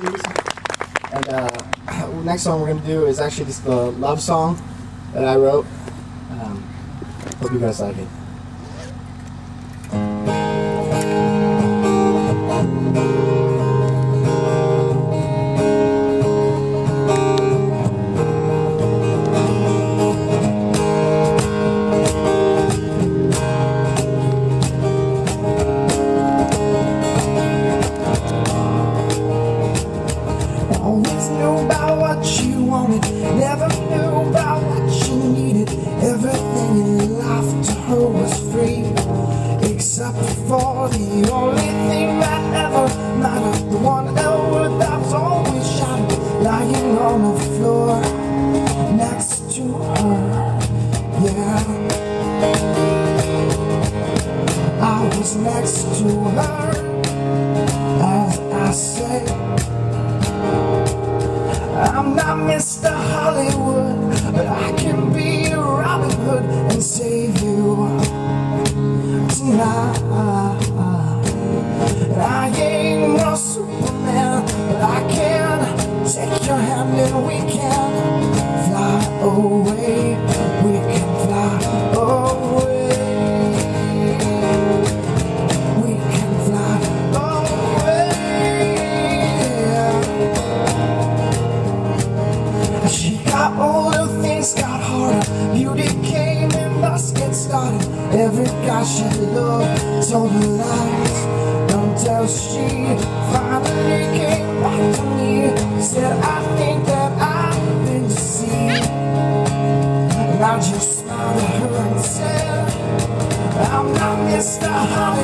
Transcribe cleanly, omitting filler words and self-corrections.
please. And next song we're gonna do is actually just the love song that I wrote. Hope you guys like it. Always knew about what you wanted, never knew about what you needed. Everything in life to her was free, except for the only thing that ever mattered. The one hour that was always shining, lying on the floor next to her. Yeah, I was next to her, as I say. I'm not Mr. Hollywood, but I can be Robin Hood and save you tonight. I ain't no Superman, but I can take your hand and we can fly away. We can fly away. We can fly away. She got older, things got harder. Beauty came and us get started. Every guy she loved told her lies until she finally came back to me. Said, I think that I've been deceived. And I just smiled at her and said, I'm not Mr. Hollywood.